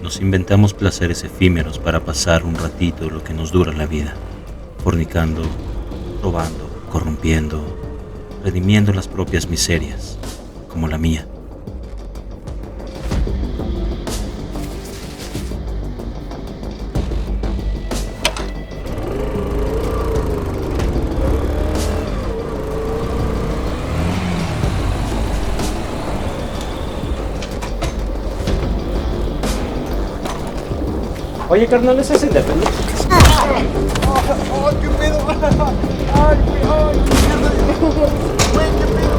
Nos inventamos placeres efímeros para pasar un ratito lo que nos dura la vida, fornicando, robando, corrompiendo, redimiendo las propias miserias, como la mía. Oye, carnal, ¿ese es independiente? ¡Ay, qué pedo! ¡Ay, güey! ¡Güey, qué pedo!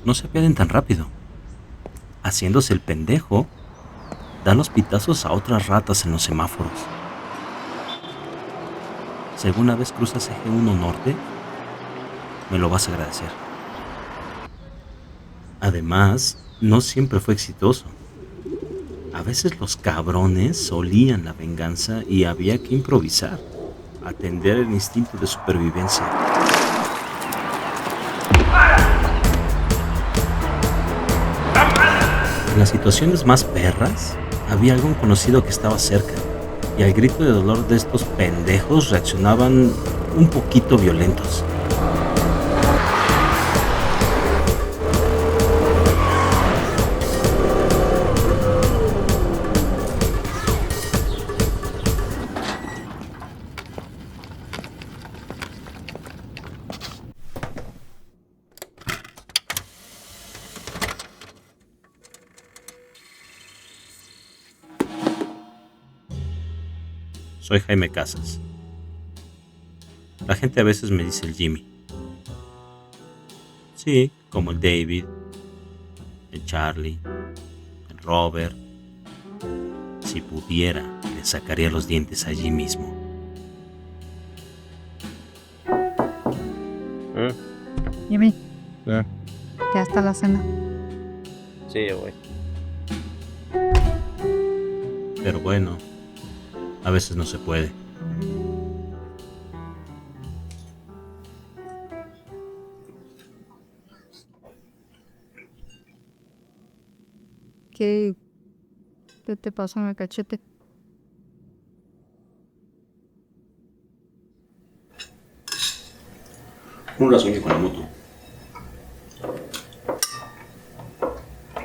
No se pierden tan rápido. Haciéndose el pendejo, da los pitazos a otras ratas en los semáforos. Si alguna vez cruzas eje 1 norte, me lo vas a agradecer. Además, no siempre fue exitoso. A veces los cabrones olían la venganza y había que improvisar, atender el instinto de supervivencia. En las situaciones más perras, había algún conocido que estaba cerca, y al grito de dolor de estos pendejos reaccionaban un poquito violentos. Soy Jaime Casas. La gente a veces me dice el Jimmy. Sí, como el David, el Charlie, el Robert. Si pudiera, le sacaría los dientes allí mismo. Jimmy, ¿Eh? ya está la cena. Sí, güey. Pero bueno, a veces no se puede. ¿Qué te pasó en el cachete? Un rasguño con la moto.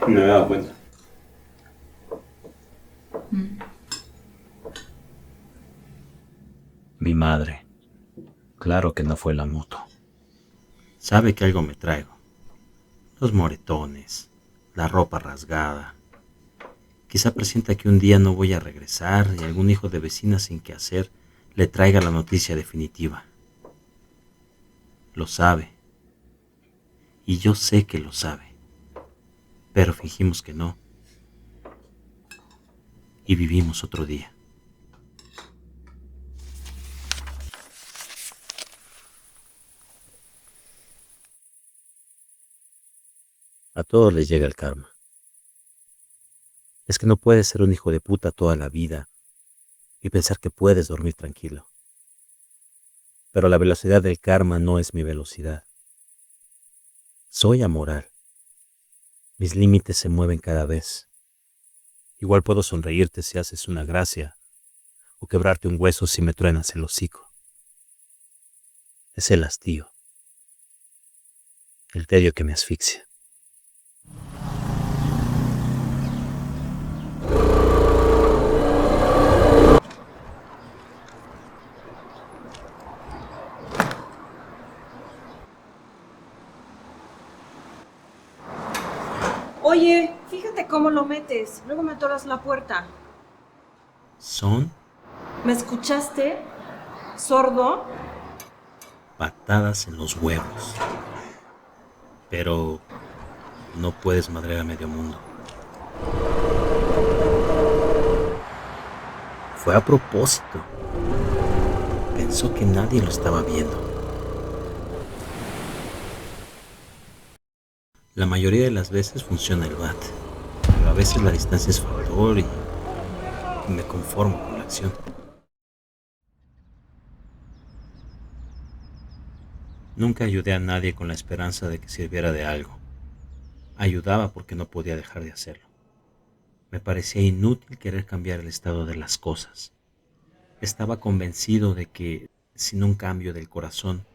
No me había dado cuenta. Mi madre. Claro que no fue la moto. Sabe que algo me traigo. Los moretones, la ropa rasgada. Quizá presienta que un día no voy a regresar y algún hijo de vecina sin qué hacer le traiga la noticia definitiva. Lo sabe. Y yo sé que lo sabe. Pero fingimos que no. Y vivimos otro día. A todos les llega el karma. Es que no puedes ser un hijo de puta toda la vida y pensar que puedes dormir tranquilo. Pero la velocidad del karma no es mi velocidad. Soy amoral. Mis límites se mueven cada vez. Igual puedo sonreírte si haces una gracia o quebrarte un hueso si me truenas el hocico. Es el hastío. El tedio que me asfixia. Oye, fíjate cómo lo metes. Luego me atoras la puerta. Son ¿Me escuchaste? ¿Sordo? patadas en los huevos. Pero no puedes madrear a medio mundo. Fue a propósito. Pensó que nadie lo estaba viendo. La mayoría de las veces funciona el bat, pero a veces la distancia es factor y me conformo con la acción. Nunca ayudé a nadie con la esperanza de que sirviera de algo. Ayudaba porque no podía dejar de hacerlo. Me parecía inútil querer cambiar el estado de las cosas. Estaba convencido de que, sin un cambio del corazón,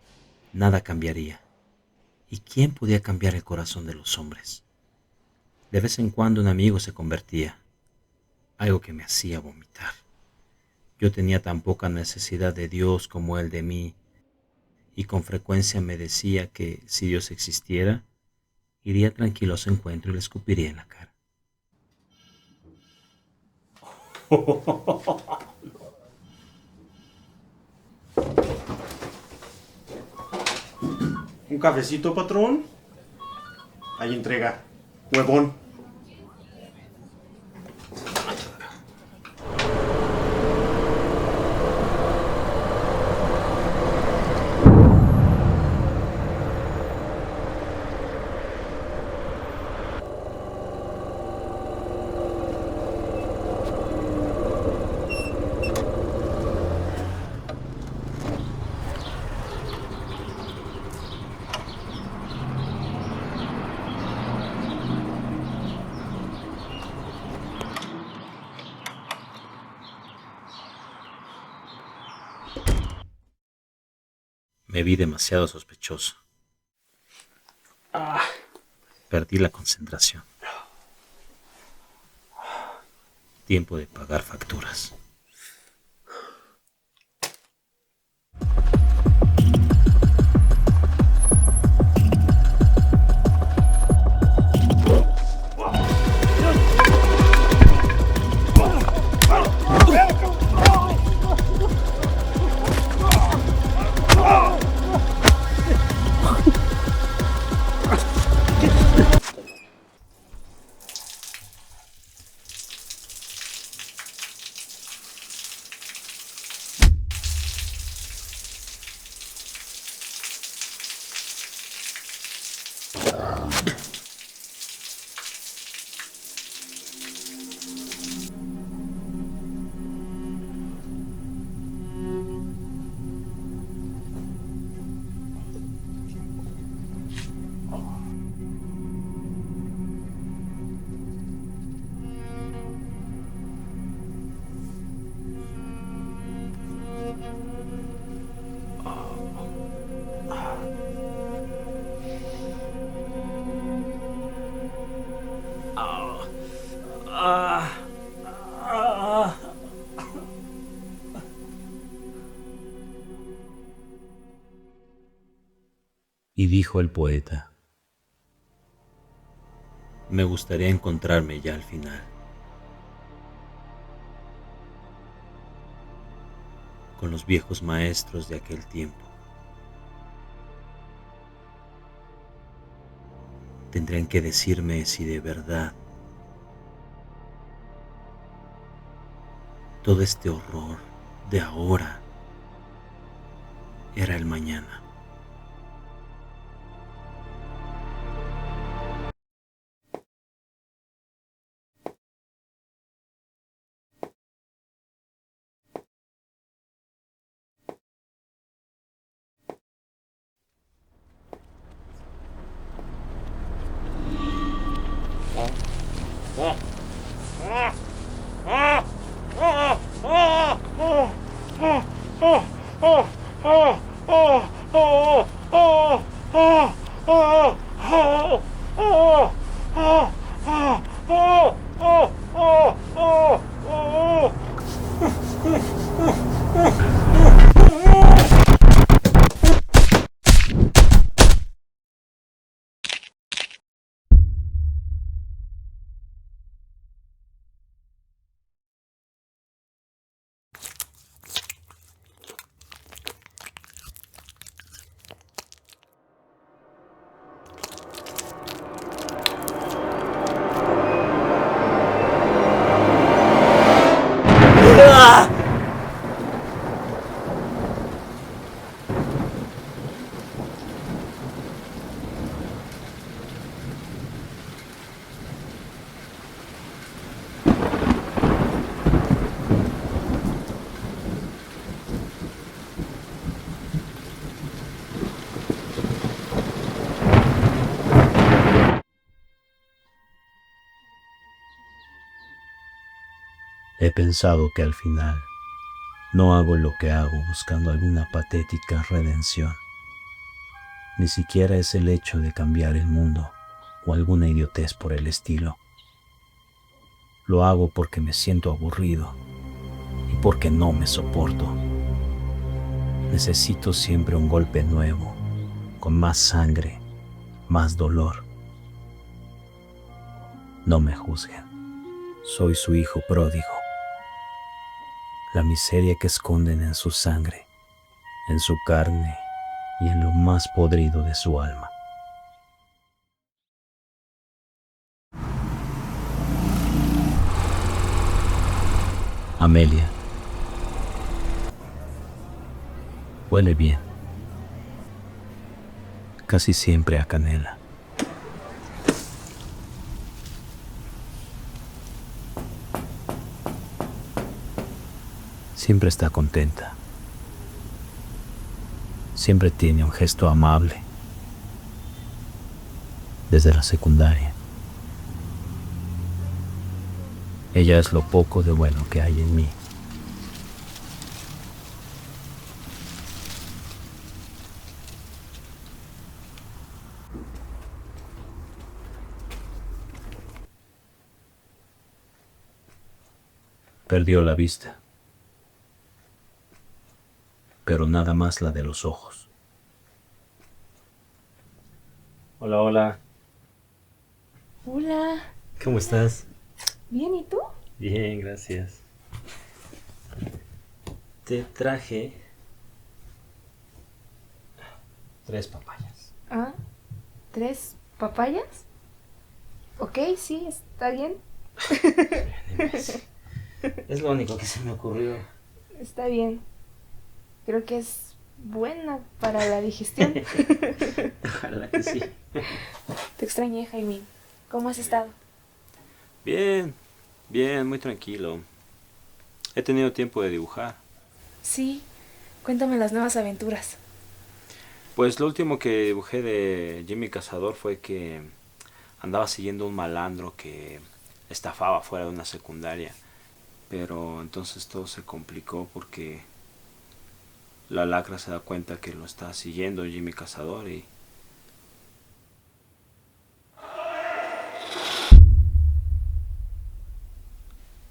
nada cambiaría. ¿Y quién podía cambiar el corazón de los hombres? De vez en cuando un amigo se convertía, algo que me hacía vomitar. Yo tenía tan poca necesidad de Dios como Él de mí, y con frecuencia me decía que, si Dios existiera, iría tranquilo a su encuentro y le escupiría en la cara. ¿Un cafecito, patrón? Ahí entrega. Huevón. Me vi demasiado sospechoso. Perdí la concentración. Tiempo de pagar facturas. Y dijo el poeta: me gustaría encontrarme ya al final con los viejos maestros de aquel tiempo. Tendrían que decirme si de verdad todo este horror de ahora era el mañana. He pensado que al final no hago lo que hago buscando alguna patética redención. Ni siquiera es el hecho de cambiar el mundo o alguna idiotez por el estilo. Lo hago porque me siento aburrido y porque no me soporto. Necesito siempre un golpe nuevo, con más sangre, más dolor. No me juzguen. Soy su hijo pródigo. La miseria que esconden en su sangre, en su carne y en lo más podrido de su alma. Amelia. Huele bien. Casi siempre a canela. Siempre está contenta. Siempre tiene un gesto amable. Desde la secundaria. Ella es lo poco de bueno que hay en mí. Perdió la vista, pero nada más la de los ojos. Hola, hola. Hola, ¿Cómo estás? bien, ¿y tú? Bien, gracias. Te traje 3 papayas. Ah, ¿3 papayas? Ok, sí, está bien. Es lo único que se me ocurrió. Está bien. Creo que es buena para la digestión. Ojalá que sí. Te extrañé, Jaime. ¿Cómo has estado? Bien, bien, muy tranquilo. He tenido tiempo de dibujar. Sí, cuéntame las nuevas aventuras. Pues lo último que dibujé de Jimmy Cazador fue que andaba siguiendo un malandro que estafaba fuera de una secundaria. Pero entonces todo se complicó porque la lacra se da cuenta que lo está siguiendo Jimmy Cazador y...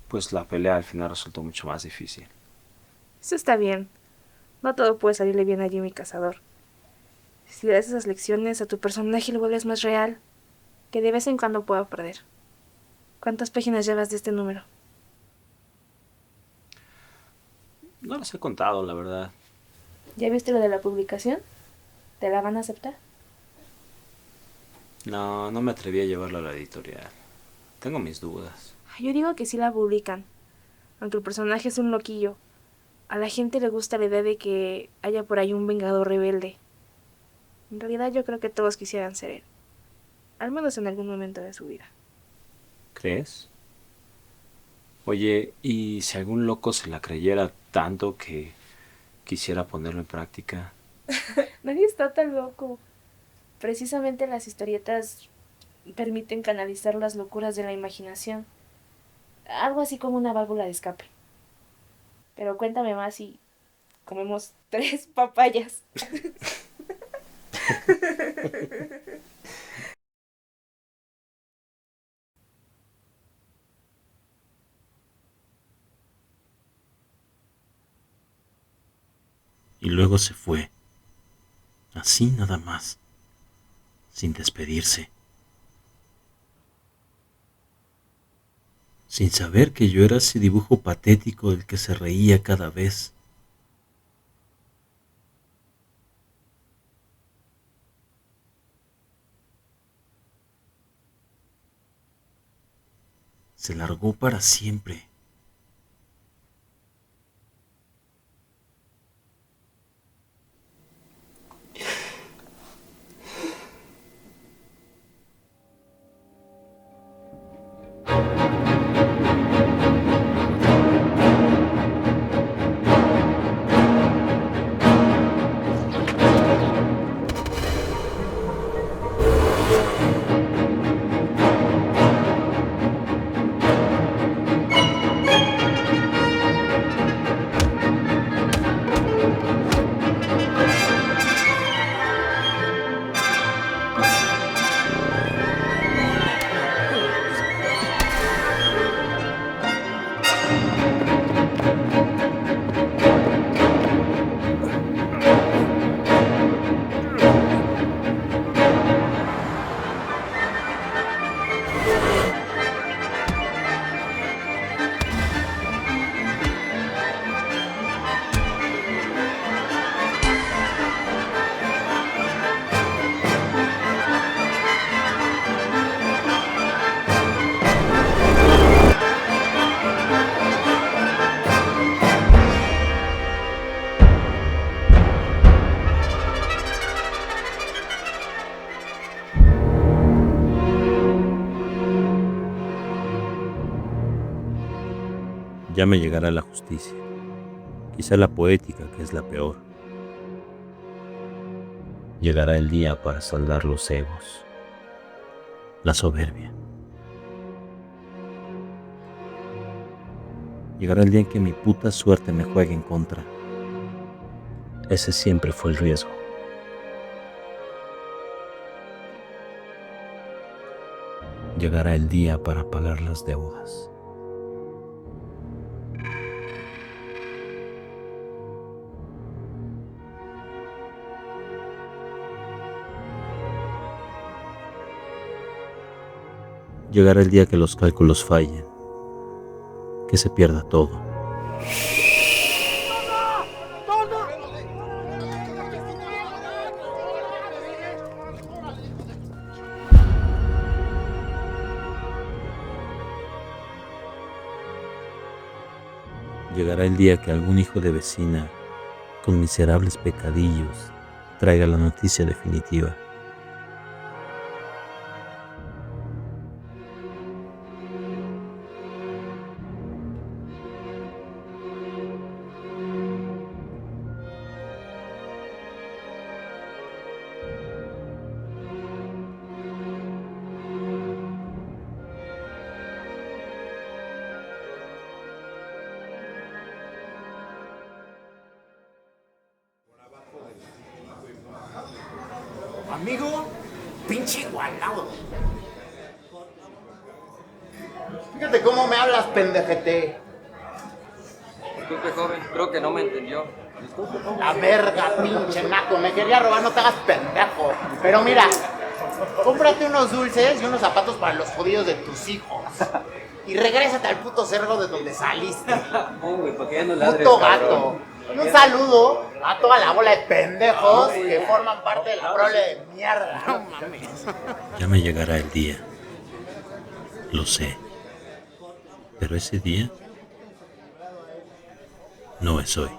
pues la pelea al final resultó mucho más difícil. Eso está bien. No todo puede salirle bien a Jimmy Cazador. Si le das esas lecciones a tu personaje, lo vuelves más real, que de vez en cuando pueda perder. ¿Cuántas páginas llevas de este número? No las he contado, la verdad. ¿Ya viste lo de la publicación? ¿Te la van a aceptar? No, no me atreví a llevarlo a la editorial. Tengo mis dudas. Yo digo que sí la publican, aunque el personaje es un loquillo. A la gente le gusta la idea de que haya por ahí un vengador rebelde. En realidad yo creo que todos quisieran ser él, al menos en algún momento de su vida. ¿Crees? Oye, ¿y si algún loco se la creyera tanto que quisiera ponerlo en práctica? Nadie está tan loco. Precisamente las historietas permiten canalizar las locuras de la imaginación. Algo así como una válvula de escape. Pero cuéntame más y comemos 3 papayas. Y luego se fue. Así nada más. Sin despedirse. Sin saber que yo era ese dibujo patético del que se reía cada vez. Se largó para siempre. Ya me llegará la justicia, quizá la poética, que es la peor. Llegará el día para saldar los egos, la soberbia. Llegará el día en que mi puta suerte me juegue en contra. Ese siempre fue el riesgo. Llegará el día para pagar las deudas. Llegará el día que los cálculos fallen, que se pierda todo. Llegará el día que algún hijo de vecina, con miserables pecadillos, traiga la noticia definitiva. Amigo, pinche igualado. Fíjate cómo me hablas, pendejete. Disculpe, joven, creo que no me entendió. La verga, pinche naco. Me quería robar, no te hagas pendejo. Pero mira, cómprate unos dulces y unos zapatos para los jodidos de tus hijos. Y regrésate al puto cerro de donde saliste. Güey, ¿para qué ya no ladres, Puto cabrón? gato. Y un saludo a toda la bola de pendejos que forman parte de la prole de mierda. No mames. Ya me llegará el día. Lo sé. Pero ese día no es hoy.